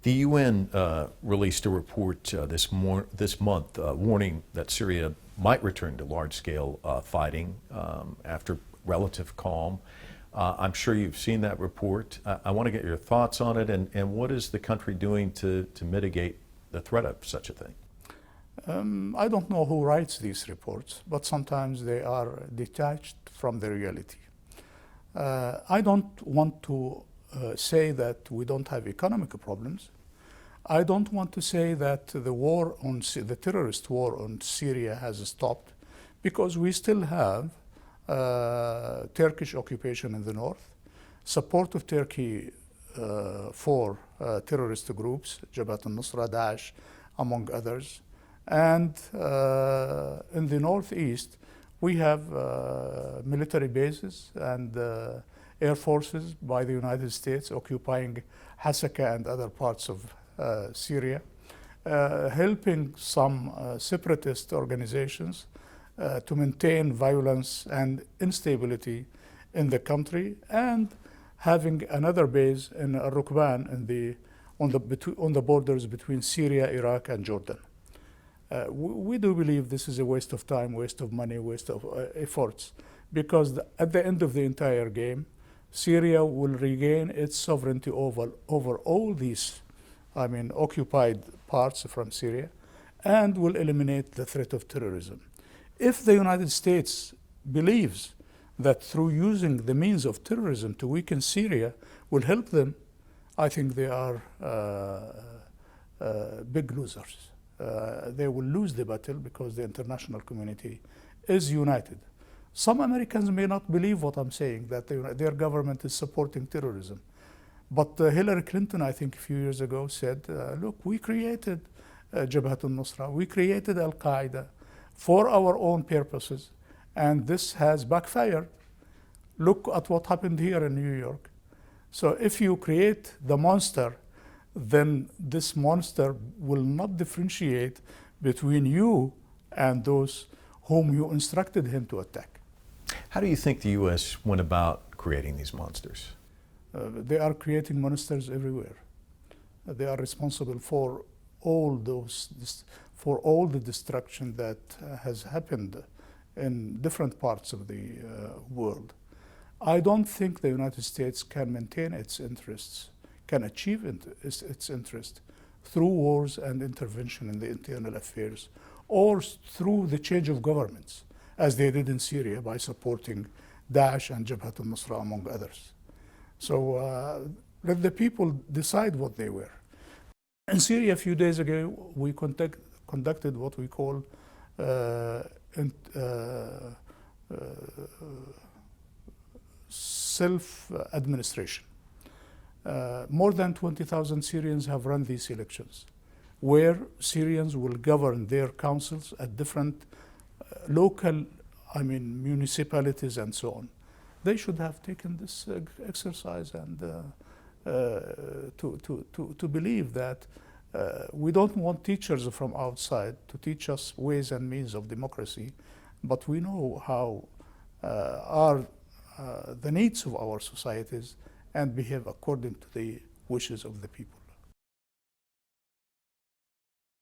The UN released a report this month warning that Syria might return to large-scale fighting after relative calm. I'm sure you've seen that report. I want to get your thoughts on it, and what is the country doing to mitigate the threat of such a thing? I don't know who writes these reports, but sometimes they are detached from the reality. I don't want to say that we don't have economic problems. I don't want to say that the terrorist war on Syria has stopped, because we still have Turkish occupation in the north, support of Turkey for terrorist groups, Jabhat al-Nusra, Daesh, among others. And in the northeast, we have military bases and air forces by the United States occupying Hasaka and other parts of Syria, helping some separatist organizations to maintain violence and instability in the country, and having another base in Rukban on the borders between Syria, Iraq, and Jordan. We do believe this is a waste of time, waste of money, waste of efforts, because at the end of the entire game, Syria will regain its sovereignty over all these, occupied parts from Syria, and will eliminate the threat of terrorism. If the United States believes that through using the means of terrorism to weaken Syria will help them, I think they are big losers. They will lose the battle because the international community is united. Some Americans may not believe what I'm saying, that their government is supporting terrorism. But Hillary Clinton, I think a few years ago, said, look, we created Jabhat al-Nusra, we created Al-Qaeda for our own purposes, and this has backfired. Look at what happened here in New York. So if you create the monster, then this monster will not differentiate between you and those whom you instructed him to attack. How do you think the U.S. went about creating these monsters? They are creating monsters everywhere. They are responsible for all the destruction that has happened in different parts of the world. I don't think the United States can maintain its interests, can achieve its interest through wars and intervention in the internal affairs, or through the change of governments, as they did in Syria by supporting Daesh and Jabhat al-Nusra, among others. So let the people decide what they were. In Syria, a few days ago, we conducted what we call self-administration. More than 20,000 Syrians have run these elections, where Syrians will govern their councils at different local, municipalities and so on. They should have taken this exercise and to believe that we don't want teachers from outside to teach us ways and means of democracy, but we know how are the needs of our societies and behave according to the wishes of the people.